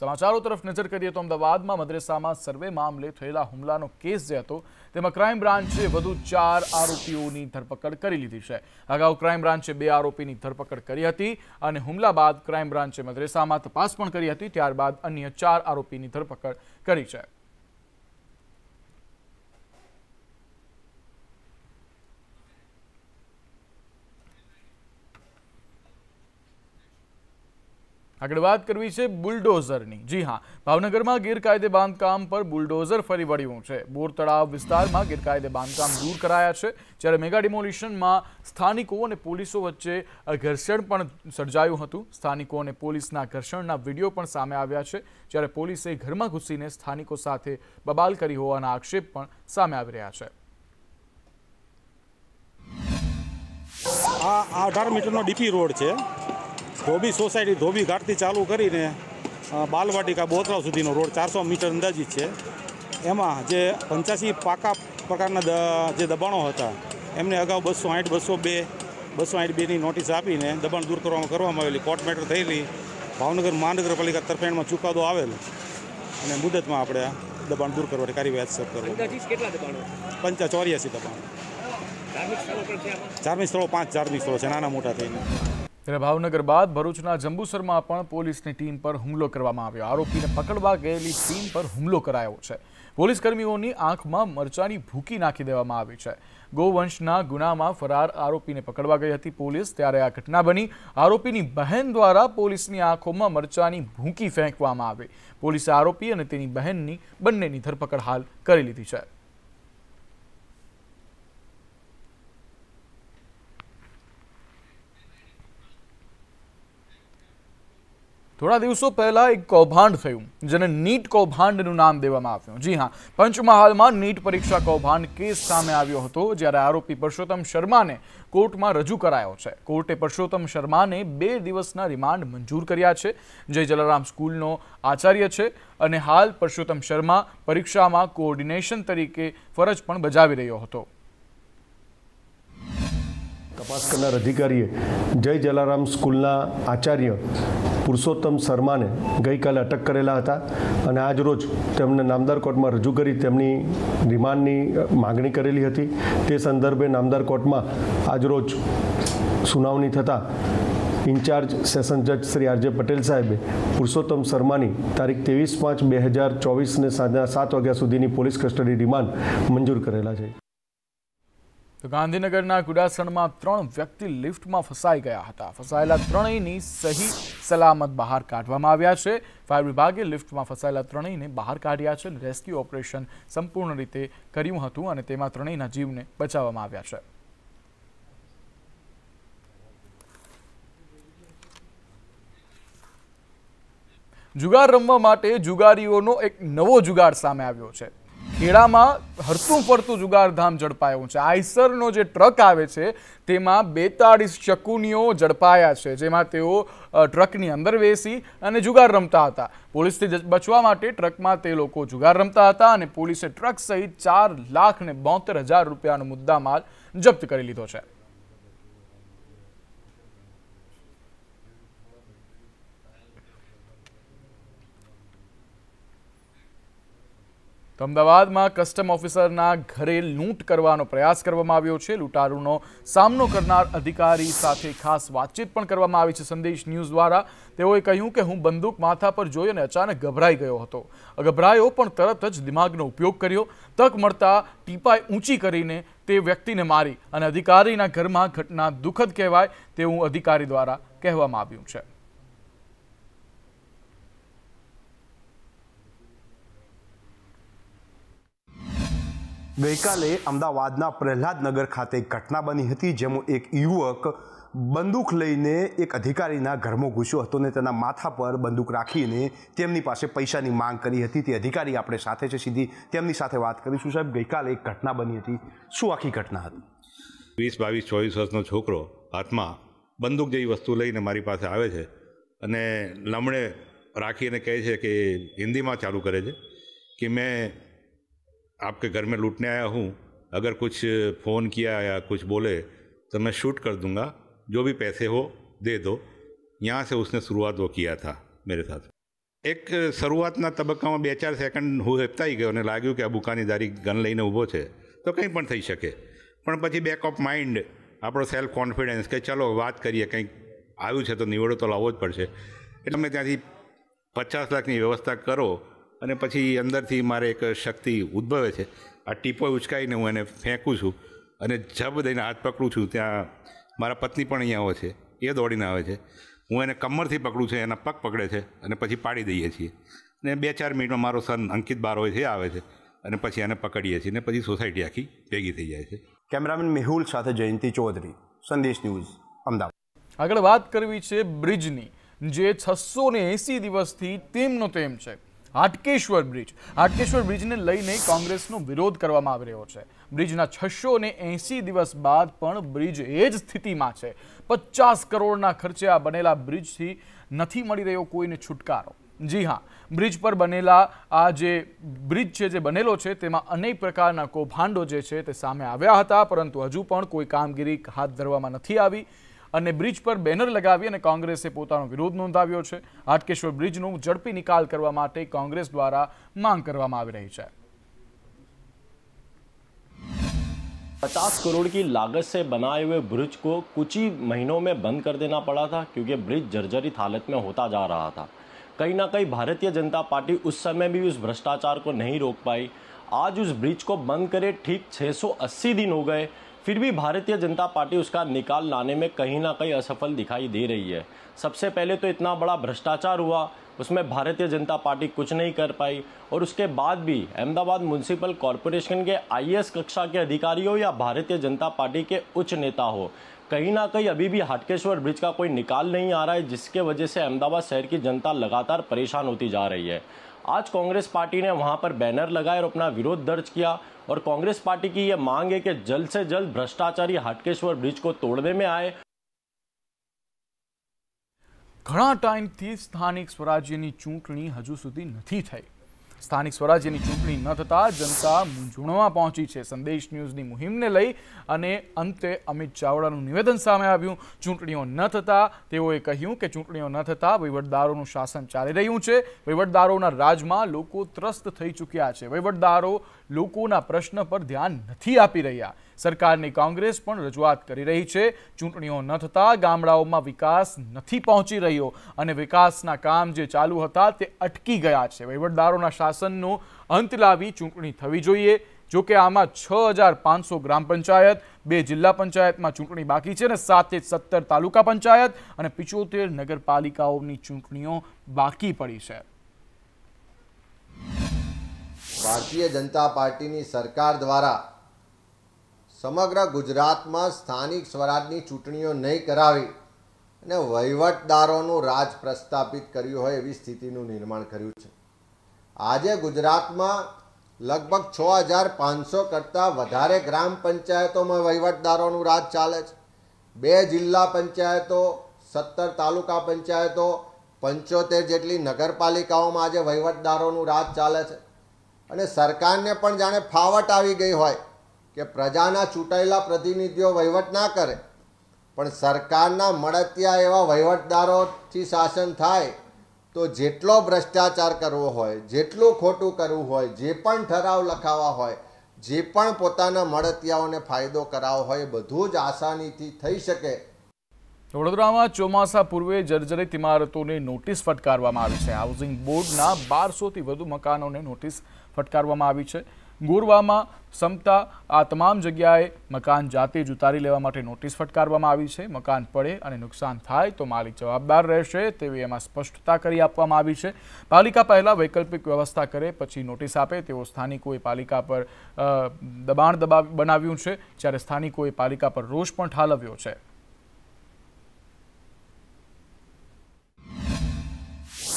સમાચારો તરફ નજર કરીએ તો અમદાવાદમાં મદ્રેસામાં સર્વે મામલે થયેલા હુમલાનો કેસ જે હતો તેમાં ક્રાઇમ બ્રાન્ચે વધુ 4 આરોપીઓની ધરપકડ કરી લીધી છે। અગાઉ ક્રાઇમ બ્રાન્ચે 2 આરોપીની ધરપકડ કરી હતી અને હુમલા બાદ ક્રાઇમ બ્રાન્ચે મદ્રેસામાં તપાસ પણ કરી હતી। ત્યારબાદ અન્ય 4 આરોપીની ધરપકડ કરી છે। આગળ વાત કરવી છે બુલડોઝરની। જી હા, ભાવનગરમાં ગેરકાયદે બાંધકામ પર બુલડોઝર ફરી વળ્યું છે। બોર તળાવ વિસ્તારમાં ગેરકાયદે બાંધકામ દૂર કરાયા છે, જ્યારે મેગા ડિમોલિશનમાં સ્થાનિકો અને પોલીસો વચ્ચે ઘર્ષણ પણ સર્જાયું હતું। સ્થાનિકો અને પોલીસના ઘર્ષણના વિડીયો પણ સામે આવ્યા છે, જ્યારે પોલીસે ઘરમાં ઘૂસીને સ્થાનિકો સાથે બબાલ કરી હોવાના આક્ષેપ પણ સામે આવી રહ્યા છે। આ 18 મીટરનો ડીપી રોડ છે। ધોબી સોસાયટી ધોબી ઘાટથી ચાલુ કરીને બાલવાટિકા બોતરાવ સુધીનો રોડ 400 મીટર અંદાજિત છે। એમાં જે 85 પાકા પ્રકારના જે દબાણો હતા એમને અગાઉ 208, 202ની નોટિસ આપીને દબાણ દૂર કરવામાં આવેલી કોર્ટ મેટર થયેલી ભાવનગર મહાનગરપાલિકા તરફેણમાં ચુકાદો આવેલ અને મુદતમાં આપણે દબાણ દૂર કરવાની કાર્યવાહી હાથ કરવી। અંદાજિત કેટલા દબાણો? 84 દબાણ। ધાર્મિક સ્થળો 5 ધાર્મિક સ્થળો છે, નાના મોટા થઈને। ત્યારે ભાવનગર બાદ ભરૂચના જંબુસરમાં પણ પોલીસની ટીમ પર હુમલો કરવામાં આવ્યો। આરોપીને પકડવા ગયેલી ટીમ પર હુમલો કરાયો છે। પોલીસ કર્મીઓની આંખમાં મરચાની ભૂકી નાખી દેવામાં આવી છે। ગોવંશના ગુનામાં ફરાર આરોપીને પકડવા ગઈ હતી પોલીસ, ત્યારે આ ઘટના બની। આરોપીની બહેન દ્વારા પોલીસની આંખોમાં મરચાની ભૂકી ફેંકવામાં આવી। પોલીસે આરોપી અને તેની બહેનની બંનેની ધરપકડ હાલ કરી લીધી છે। થોડા દિવસો પહેલા એક કૌભાંડ થયું, જેને નીટ કૌભાંડનું નામ દેવામાં આવ્યું। જી હા, પંચમહાલમાં નીટ પરીક્ષા કૌભાંડ કેસ સામે આવ્યો હતો, જ્યારે આરોપી પરસોત્તમ શર્માને કોર્ટમાં રજૂ કરાયો છે। કોર્ટે પરસોત્તમ શર્માને 2 દિવસના રિમાન્ડ મંજૂર કર્યા છે। જય જલારામ સ્કૂલનો આચાર્ય છે અને હાલ પરસોત્તમ શર્મા પરીક્ષામાં કોઓર્ડિનેશન તરીકે ફરજ પણ બજાવી રહ્યો હતો। તપાસ કરનાર અધિકારીએ જય જલારામ સ્કૂલના આચાર્ય પુરુષોત્તમ શર્માને ગઈકાલે અટક કરેલા હતા અને આજ રોજ તેમને નામદાર કોર્ટમાં રજૂ કરી તેમની રિમાન્ડની માગણી કરેલી હતી। તે સંદર્ભે નામદાર કોર્ટમાં આજ રોજ સુનાવણી થતાં ઇન્ચાર્જ સેશન જજ શ્રી આર.જે. પટેલ સાહેબે પુરુષોત્તમ શર્માની તારીખ 23/5/2024ને સાંજના 7 વાગ્યા સુધીની પોલીસ કસ્ટડી રિમાન્ડ મંજૂર કરેલા છે। તો ગાંધીનગરના કુડાસણમાં 3 વ્યક્તિ લિફ્ટમાં ફસાઈ ગયા હતા। ફસાયેલા ત્રણેયની સહી સલામત બહાર કાઢવામાં આવ્યા છે। ફાયર વિભાગે લિફ્ટમાં ફસાયેલા ત્રણેયને બહાર કાઢ્યા છે અને રેસ્ક્યુ ઓપરેશન સંપૂર્ણ રીતે કર્યું હતું અને તેમાં ત્રણેયના જીવને બચાવવામાં આવ્યા છે। જુગાર રમવા માટે જુગારીઓનો એક નવો જુગાર સામે આવ્યો છે। ખેડામાં હરતું ફરતું જુગારધામ ઝડપાયું છે। આઈસરનો જે ટ્રક આવે છે તેમાં 42 શકુનીઓ ઝડપાયા છે, જેમાં તેઓ ટ્રકની અંદર બેસી અને જુગાર રમતા હતા। પોલીસથી બચવા માટે ટ્રકમાં તે લોકો જુગાર રમતા હતા અને પોલીસે ટ્રક સહિત 4,72,000 રૂપિયાનો મુદ્દામાલ જપ્ત કરી લીધો છે। તો અમદાવાદમાં કસ્ટમ ઓફિસરના ઘરે લૂંટ કરવાનો પ્રયાસ કરવામાં આવ્યો છે। લૂંટારૂનો સામનો કરનાર અધિકારી સાથે ખાસ વાતચીત પણ કરવામાં આવી છે સંદેશ ન્યૂઝ દ્વારા। તેઓએ કહ્યું કે હું બંદૂક માથા પર જોઈ અને અચાનક ગભરાઈ ગયો હતો। ગભરાયો પણ તરત જ દિમાગનો ઉપયોગ કર્યો। તક મળતા ટીપાઈ ઊંચી કરીને તે વ્યક્તિને મારી અને અધિકારીના ઘરમાં ઘટના દુઃખદ કહેવાય તેવું અધિકારી દ્વારા કહેવામાં આવ્યું છે। ગઈકાલે અમદાવાદના પ્રહલાદનગર ખાતે એક ઘટના બની હતી, જેમાં એક યુવક બંદૂક લઈને એક અધિકારીના ઘરમાં ઘૂસ્યો હતો અને તેના માથા પર બંદૂક રાખીને તેમની પાસે પૈસાની માંગ કરી હતી। તે અધિકારી આપણે સાથે છે, સીધી તેમની સાથે વાત કરીશું। સાહેબ, ગઈકાલે એક ઘટના બની હતી, શું આખી ઘટના હતી? 20, 22, 24 વર્ષનો છોકરો હાથમાં બંદૂક જેવી વસ્તુ લઈને મારી પાસે આવે છે અને લમણે રાખીને કહે છે કે હિન્દીમાં ચાલુ કરે છે कि मैं आपके घर में लूटने आया हूँ, अगर कुछ फ़ोन किया या कुछ बोले तो मैं शूट कर दूंगा, जो भी पैसे हो दे दो। यहाँ से उसने शुरुआत वो किया था मेरे साथ। એક શરૂઆતના તબક્કામાં 2-4 સેકન્ડ હું હેપતાઈ ગયો અને લાગ્યું કે આ બુકાનીદારી ગન લઈને ઊભો છે તો કંઈ પણ થઈ શકે. પણ પછી બેક ઓફ માઇન્ડ આપણો સેલ્ફ કોન્ફિડન્સ કે ચલો વાત કરીએ, કંઈક આવ્યું છે તો નિવેડો તો લાવવો જ પડશે. એટલે મેં ત્યાંથી 50 લાખની વ્યવસ્થા કરો અને પછી અંદરથી મારે એક શક્તિ ઉદ્ભવે છે. આ ટીપો ઉચકાઈને હું એને ફેંકું છું અને જબ દઈને હાથ પકડું છું. ત્યાં મારા પત્ની પણ અહીંયા આવે છે, એ દોડીને આવે છે. હું એને કમરથી પકડું છું, એના પગ પકડે છે અને પછી પાડી દઈએ છીએ. ને 2-4 મિનિટમાં મારો સન અંકિત બાર હોય છે, આવે છે અને પછી એને પકડીએ છીએ ને પછી સોસાયટી આખી ભેગી થઈ જાય છે. કેમેરામેન મેહુલ સાથે જયંતિ ચૌધરી, સંદેશ ન્યૂઝ, અમદાવાદ. આગળ વાત કરવી છે બ્રિજની, જે 680 દિવસથી તેમનો તેમ છે. હાટકેશ્વર બ્રિજને લઈને કોંગ્રેસનો વિરોધ કરવામાં આવી રહ્યો છે. બ્રિજના 680 દિવસ બાદ પણ બ્રિજ એ જ સ્થિતિમાં છે. 50 કરોડના ખર્ચે આ બનેલા બ્રિજથી નથી મળી રહ્યો કોઈને છુટકારો. જી હા, બ્રિજ પર બનેલા આ જે બ્રિજ છે, જે બનેલો છે, તેમાં અનેક પ્રકારના કૌભાંડો જે છે તે સામે આવ્યા હતા, પરંતુ હજુ પણ કોઈ કામગીરી હાથ ધરવામાં નથી આવી અને બ્રિજ પર બેનર લગાવી અને કોંગ્રેસે પોતાનો વિરોધ નોંધાવ્યો છે. હાટકેશ્વર બ્રિજનો ઝડપી નિકાલ કરવા માટે કોંગ્રેસ દ્વારા માંગ કરવામાં આવી રહી છે. 50 करोड़ की लागत से बनाए हुए ब्रिज को कुछ ही महीनों में बंद कर देना पड़ा था क्योंकि ब्रिज जर्जरित हालत में होता जा रहा था. कहीं ना कहीं भारतीय जनता पार्टी उस समय भी उस भ्रष्टाचार को नहीं रोक पाई. आज उस ब्रिज को बंद करे ठीक 680 दिन हो गए, फिर भी भारतीय जनता पार्टी उसका निकाल लाने में कहीं ना कहीं असफल दिखाई दे रही है. सबसे पहले तो इतना बड़ा भ्रष्टाचार हुआ, उसमें भारतीय जनता पार्टी कुछ नहीं कर पाई और उसके बाद भी अहमदाबाद म्युनिसिपल कॉरपोरेशन के IAS कक्षा के अधिकारी हो या भारतीय जनता पार्टी के उच्च नेता हो, कहीं ना कहीं अभी भी हाटकेश्वर ब्रिज का कोई निकाल नहीं आ रहा है, जिसके वजह से अहमदाबाद शहर की जनता लगातार परेशान होती जा रही है. आज कांग्रेस पार्टी ने वहां पर बैनर लगाए और अपना विरोध दर्ज किया और कांग्रेस पार्टी की यह मांग है कि जल्द से जल्द भ्रष्टाचारी हाटकेश्वर ब्रिज को तोड़ने में आए. ઘણા ટાઈમથી સ્થાનિક સ્વરાજ્યની ચૂંટણી હજુ સુધી નથી થઈ. સ્થાનિક સ્વરાજ્યની ચૂંટણી ન થતાં જનતા મૂંઝવણમાં પહોંચી છે. સંદેશ ન્યૂઝની મુહિમને લઈ અને અંતે અમિત ચાવડાનું નિવેદન સામે આવ્યું. ચૂંટણીઓ ન થતાં તેઓએ કહ્યું કે ચૂંટણીઓ ન થતાં વહીવટદારોનું શાસન ચાલી રહ્યું છે. વહીવટદારોના રાજમાં લોકો ત્રસ્ત થઈ ચૂક્યા છે. વહીવટદારો લોકોના પ્રશ્ન પર ધ્યાન નથી આપી રહ્યા. સરકારની કોંગ્રેસ પણ રજૂઆત કરી રહી છે. ચૂંટણીઓ ન થતાં ગામડાઓમાં વિકાસ નથી પહોંચી રહ્યો અને વિકાસના કામ જે ચાલુ હતા તે અટકી ગયા છે. વહીવટદારોના શાસનનો અંત લાવી ચૂંટણી થવી જોઈએ. જો કે આમાં 6500 ગ્રામ પંચાયત, 2 જિલ્લા પંચાયતમાં ચૂંટણી બાકી છે અને 17 તાલુકા પંચાયત અને 75 નગરપાલિકાઓની ચૂંટણીઓ બાકી પડી છે. ભારતીય જનતા પાર્ટીની સરકાર દ્વારા સમગ્ર ગુજરાતમાં સ્થાનિક સ્વરાજની ચૂંટણીઓ નહીં કરાવી અને વહીવટદારોનું રાજ પ્રસ્થાપિત કર્યું હોય એવી સ્થિતિનું નિર્માણ કર્યું છે. આજે ગુજરાતમાં લગભગ 6500 કરતાં વધારે ગ્રામ પંચાયતોમાં વહીવટદારોનું રાજ ચાલે છે. 2 જિલ્લા પંચાયતો, 17 તાલુકા પંચાયતો, 75 જેટલી નગરપાલિકાઓમાં આજે વહીવટદારોનું રાજ ચાલે છે અને સરકારને પણ જાણે ફાવટ આવી ગઈ હોય કે પ્રજાના ચૂંટાયેલા પ્રતિનિધિઓ વહીવટ ના કરે પણ સરકારના મળતિયા એવા વહીવટદારોથી શાસન થાય તો જેટલો ભ્રષ્ટાચાર કરવો હોય, જેટલું ખોટું કરવું હોય, જે પણ ઠરાવ લખાવા હોય, જે પણ પોતાના મળતિયાઓને ફાયદો કરાવવો હોય, બધું જ આસાનીથી થઈ શકે. વડોદરામાં ચોમાસા પૂર્વે જર્જરિત ઇમારતોને નોટિસ ફટકારવામાં આવી છે. હાઉસિંગ બોર્ડના 1200થી વધુ મકાનોને નોટિસ ફટકારવામાં આવી છે. ગોરવામાં સમતા આ તમામ જગ્યાએ મકાન જાતે જ ઉતારી લેવા માટે નોટિસ ફટકારવામાં આવી છે. મકાન પડે અને નુકસાન થાય તો માલિક જવાબદાર રહેશે તેવી એમાં સ્પષ્ટતા કરી આપવામાં આવી છે. પાલિકા પહેલાં વૈકલ્પિક વ્યવસ્થા કરે પછી નોટિસ આપે તેવો સ્થાનિકોએ પાલિકા પર દબાણ બનાવ્યું છે, જ્યારે સ્થાનિકોએ પાલિકા પર રોષ પણ ઠાલવ્યો છે.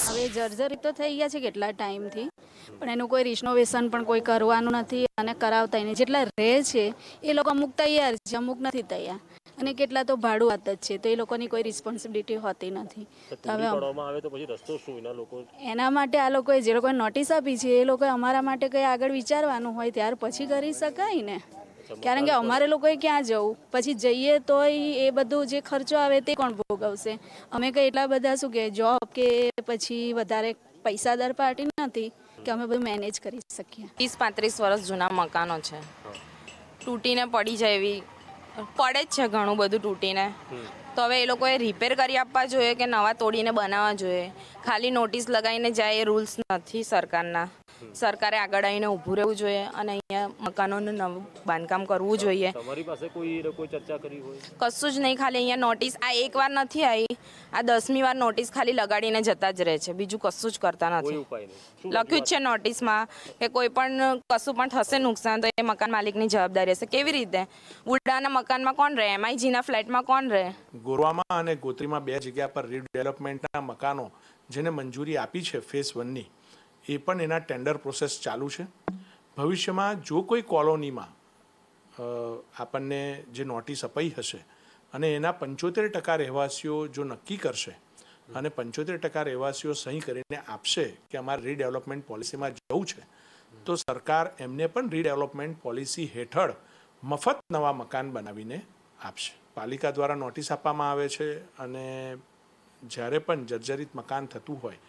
હવે જર્જરિત તો થઈ ગયા છે કેટલા ટાઈમથી, પણ એનું કોઈ રિનોવેશન પણ કોઈ કરવાનું નથી અને કરાવતા નહીં. જેટલા રહે છે એ લોકો અમુક તૈયાર છે, અમુક નથી તૈયાર અને કેટલા તો ભાડું વાત જ છે, તો એ લોકોની કોઈ રિસ્પોન્સિબિલિટી હોતી નથી. એના માટે આ લોકોએ જે લોકોએ નોટિસ આપી છે એ લોકોએ અમારા માટે કંઈ આગળ વિચારવાનું હોય ત્યાર પછી કરી શકાય ને. કારણ કે અમારે લોકોએ ક્યાં જવું, પછી જઈએ તો એ બધું જે ખર્ચો આવે તે કોણ ભોગવશે? અમે કંઈ એટલા બધા શું કે જોબ કે પછી વધારે પૈસાદાર પાર્ટી નથી કે અમે બધું મેનેજ કરી શકીએ. 30-35 વર્ષ જૂના મકાનો છે, તૂટીને પડી જાય એવી પડે જ છે, ઘણું બધું તૂટીને. તો હવે એ લોકોએ રિપેર કરી આપવા જોઈએ કે નવા તોડીને બનાવવા જોઈએ? ખાલી નોટિસ લગાવીને જાય એ રૂલ્સ નથી સરકારના. સરકારે આગળ આવીને ઊભું રહેવું જોઈએ અને અહીંયા મકાનોનું નવું બાંધકામ કરવું જોઈએ. તમારી પાસે કોઈ ચર્ચા કરી હોય? કશું જ નહીં, ખાલી અહીંયા નોટિસ આ એક વાર નથી આવી, આ 10મી વાર નોટિસ ખાલી લગાડીને જતા જ રહે છે, બીજું કશું જ કરતા નથી. લખ્યું જ છે નોટિસમાં કે કોઈ પણ કશું પણ થશે નુકસાન તો એ મકાન માલિકની જવાબદારી હશે. કેવી રીતે? બુડાના મકાનમાં કોણ રહે? MIGના ફ્લેટમાં કોણ રહે? ગોરવામાં અને ગોત્રીમાં 2 જગ્યા પર રીડેવલપમેન્ટના મકાનો જેને મંજૂરી આપી છે ફેઝ 1ની, એ પણ એના ટેન્ડર પ્રોસેસ ચાલુ છે. ભવિષ્યમાં જો કોઈ કોલોનીમાં આપણને જે નોટિસ અપાઈ હશે અને એના 75% રહેવાસીઓ જો નક્કી કરશે અને 75% રહેવાસીઓ સહી કરીને આપશે કે અમારે રીડેવલપમેન્ટ પોલિસીમાં જવું છે, તો સરકાર એમને પણ રીડેવલપમેન્ટ પોલિસી હેઠળ મફત નવા મકાન બનાવીને આપશે. પાલિકા દ્વારા નોટિસ આપવામાં આવે છે અને જ્યારે પણ જર્જરિત મકાન થતું હોય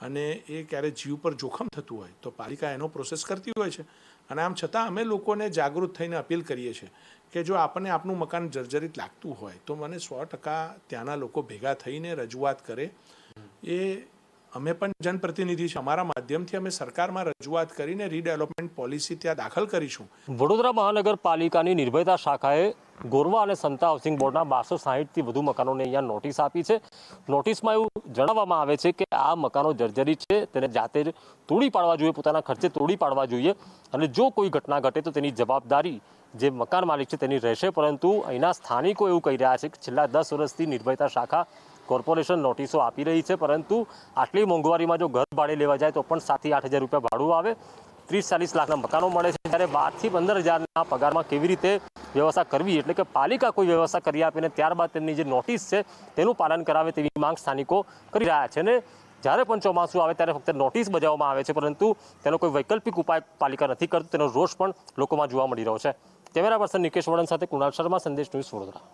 અને એ ક્યારે જીવ પર જોખમ થતું હોય તો પાલિકા એનો પ્રોસેસ કરતી હોય છે. અને આમ છતાં અમે લોકોને જાગૃત થઈને અપીલ કરીએ છીએ કે જો આપણને આપનું મકાન જર્જરિત લાગતું હોય તો મને 100% ત્યાંના લોકો ભેગા થઈને રજૂઆત કરે. એ અમે પણ જનપ્રતિનિધિ છે, અમારા માધ્યમથી અમે સરકારમાં રજૂઆત કરીને રીડેવલપમેન્ટ પોલિસી ત્યાં દાખલ કરીશું. વડોદરા મહાનગરપાલિકાની નિર્ભયતા શાખાએ ગોરવા અને સંતા હાઉસિંગ બોર્ડના 1260થી વધુ મકાનોને અહીંયા નોટિસ આપી છે. નોટિસમાં એવું જણાવવામાં આવે છે કે આ મકાનો જર્જરિત છે, તેને જાતે જ તોડી પાડવા જોઈએ, પોતાના ખર્ચે તોડી પાડવા જોઈએ અને જો કોઈ ઘટના ઘટે તો તેની જવાબદારી જે મકાન માલિક છે તેની રહેશે. પરંતુ અહીંના સ્થાનિકો એવું કહી રહ્યા છે કે છેલ્લા 10 વર્ષથી નિર્ભયતા શાખા કોર્પોરેશન નોટિસો આપી રહી છે, પરંતુ આટલી મોંઘવારીમાં જો ઘર ભાડે લેવા જાય તો પણ 7,000 થી 8,000 રૂપિયા ભાડું આવે. 30-40 લાખના મકાનો મળે છે, જ્યારે 12,000 થી 15,000ના પગારમાં કેવી રીતે વ્યવસ્થા કરવી, એટલે કે પાલિકા કોઈ વ્યવસ્થા કરી આપીને ત્યારબાદ તેમની જે નોટિસ છે તેનું પાલન કરાવે તેવી માંગ સ્થાનિકો કરી રહ્યા છે. અને જ્યારે પણ ચોમાસું આવે ત્યારે ફક્ત નોટિસ બજાવવામાં આવે છે, પરંતુ તેનો કોઈ વૈકલ્પિક ઉપાય પાલિકા નથી કરતું. તેનો રોષ પણ લોકોમાં જોવા મળી રહ્યો છે. કેમેરા પર્સન નિકેશ વડન સાથે કુણાલ શર્મા, સંદેશ ન્યૂઝ, વડોદરા.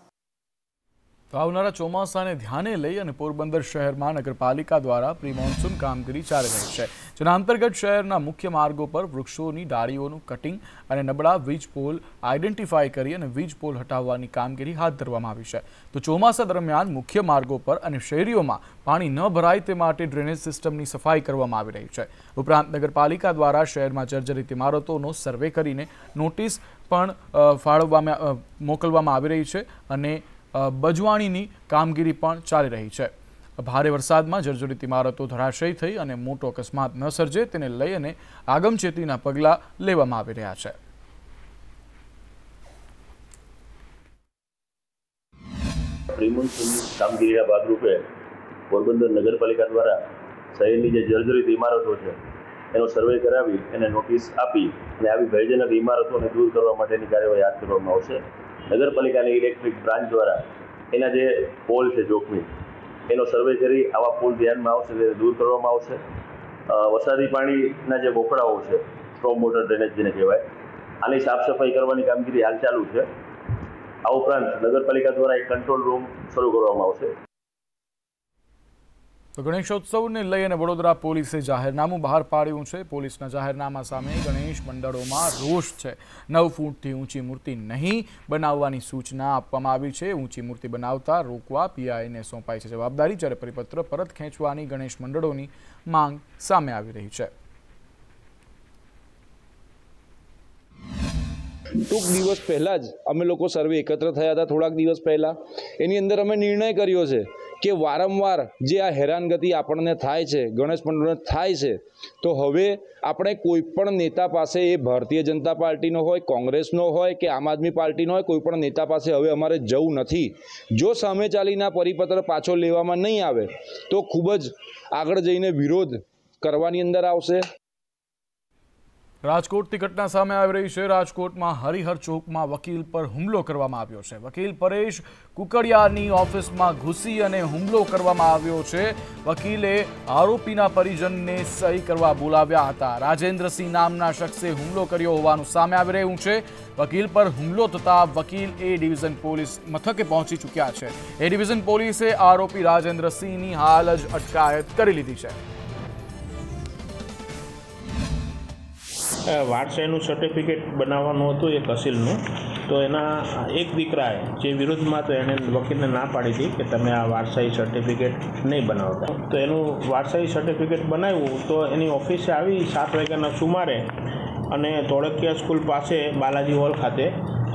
તો આવનારા ચોમાસાને ધ્યાને લઈ અને પોરબંદર શહેરમાં નગરપાલિકા દ્વારા પ્રી મોન્સૂન કામગીરી ચાલી રહી છે, જેના અંતર્ગત શહેરના મુખ્ય માર્ગો પર વૃક્ષોની ડાળીઓનું કટિંગ અને નબળા વીજ પોલ આઈડેન્ટિફાઈ કરી અને વીજ પોલ હટાવવાની કામગીરી હાથ ધરવામાં આવી છે. તો ચોમાસા દરમિયાન મુખ્ય માર્ગો પર અને શેરીઓમાં પાણી ન ભરાય તે માટે ડ્રેનેજ સિસ્ટમની સફાઈ કરવામાં આવી રહી છે. ઉપરાંત નગરપાલિકા દ્વારા શહેરમાં જર્જરિત ઇમારતોનો સર્વે કરીને નોટિસ પણ મોકલવામાં આવી રહી છે અને બજવાણીની કામગીરી પણ ચાલી રહી છે. ભારે વરસાદમાં જર્જરિત ઇમારતો ધરાશયી થઈ અને મોટો અકસ્માત ન સર્જે તેને લઈ અને આગમચેતીના પગલાં લેવામાં આવી રહ્યા છે. પ્રી મોન્સૂનની કામગીરીના ભાગરૂપે પોરબંદર નગરપાલિકા દ્વારા શહેરની જે જર્જરિત ઇમારતો છે એનો સર્વે કરાવી અને નોટિસ આપી અને આવી ભયજનક ઇમારતોને દૂર કરવા માટેની કાર્યવાહી હાથ ધરવામાં આવશે. નગરપાલિકાની ઇલેક્ટ્રિક બ્રાન્ચ દ્વારા એના જે પોલ છે જોખમી એનો સર્વે કરી આવા પોલ ધ્યાનમાં આવશે તેને દૂર કરવામાં આવશે. વરસાદી પાણીના જે બોકડાઓ છે, સ્ટ્રોમ વોટર ડ્રેનેજ જેને કહેવાય, આની સાફ સફાઈ કરવાની કામગીરી હાલ ચાલુ છે. આ ઉપરાંત નગરપાલિકા દ્વારા એક કંટ્રોલ રૂમ શરૂ કરવામાં આવશે. તો ગણેશોત્સવને લઈ અને વડોદરા પોલીસે જાહેરનામું બહાર પાડ્યું છે. પોલીસના જાહેરનામા સામે ગણેશ મંડળોમાં રોષ છે. 9 ફૂટથી ઊંચી મૂર્તિ નહીં બનાવવાની સૂચના આપવામાં આવી છે. ઊંચી મૂર્તિ બનાવતા રોકવા પીઆઈને સોંપાઈ છે જવાબદારી, જ્યારે પરિપત્ર પરત ખેંચવાની ગણેશ મંડળોની માંગ સામે આવી રહી છે. ટૂંક દિવસ પહેલાં જ અમે લોકો સર્વે એકત્ર થયા હતા. થોડાક દિવસ પહેલાં એની અંદર અમે નિર્ણય કર્યો છે કે વારંવાર જે આ હેરાનગતિ આપણને થાય છે, ગણેશ મંડળોને થાય છે, તો હવે આપણે કોઈ પણ નેતા પાસે, એ ભારતીય જનતા પાર્ટીનો હોય, કોંગ્રેસનો હોય કે આમ આદમી પાર્ટીનો હોય, કોઈ પણ નેતા પાસે હવે અમારે જવું નથી. જો સામે ચાલીના પરિપત્ર પાછો લેવામાં નહીં આવે તો ખૂબ જ આગળ જઈને વિરોધ કરવાની અંદર આવશે. રાજકોટથી ઘટના સામે આવી રહી છે. રાજકોટમાં હરિહર ચોકમાં વકીલ પર હુમલો કરવામાં આવ્યો છે. વકીલ પરેશ કુકડિયાની ઓફિસમાં ઘૂસી અને હુમલો કરવામાં આવ્યો છે. વકીલે આરોપીના પરિજનને સહી કરવા બોલાવ્યા હતા. રાજેન્દ્રસિંહ નામના શખ્સે હુમલો કર્યો હોવાનું સામે આવી રહ્યું છે. વકીલ પર હુમલો થતા વકીલ એ ડિવિઝન પોલીસ મથકે પહોંચી ચૂક્યા છે. એ ડિવિઝન પોલીસે આરોપી રાજેન્દ્રસિંહની હાલ જ અટકાયત કરી લીધી છે. વારસાઈનું સર્ટિફિકેટ બનાવવાનું હતું એક અસીલનું, તો એના એક દીકરાએ જે વિરુદ્ધમાં તો એણે વકીલને ના પાડી હતી કે તમે આ વારસાઈ સર્ટિફિકેટ નહીં બનાવતા. તો એનું વારસાઈ સર્ટિફિકેટ બનાવ્યું તો એની ઓફિસે આવી 7 વાગ્યાના સુમારે અને ધોળકિયા સ્કૂલ પાસે બાલાજી હોલ ખાતે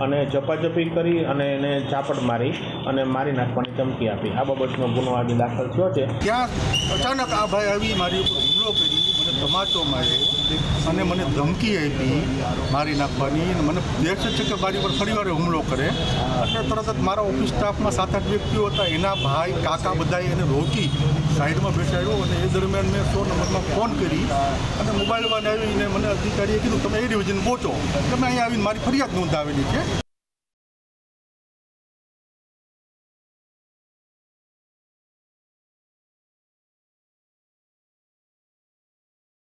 અને ઝપાઝપી કરી અને એને ઝાપટ મારી અને મારી નાખવાની ધમકી આપી. આ બાબતનો ગુનો આજે દાખલ થયો છે. ત્યાં અચાનક આ ભાઈ આવી મારી ઉપર હુમલો કરી, મને તમાચો માર્યો અને મને ધમકી આપી મારી નાખવાની. અને મને દેખ છે કે મારી ઉપર ફરીવાર હુમલો કરે એટલે તરત જ મારા ઓફિસ સ્ટાફમાં 7-8 વ્યક્તિઓ હતા, એના ભાઈ કાકા બધાએ એને રોકી સાઈડમાં બેસાડ્યો અને એ દરમિયાન મેં 100 નંબરમાં ફોન કરી અને મોબાઈલમાં આવીને મને અધિકારીએ કીધું તમે એ ડિવિઝન પહોંચો. તમે અહીંયા આવીને મારી ફરિયાદ નોંધાવેલી છે.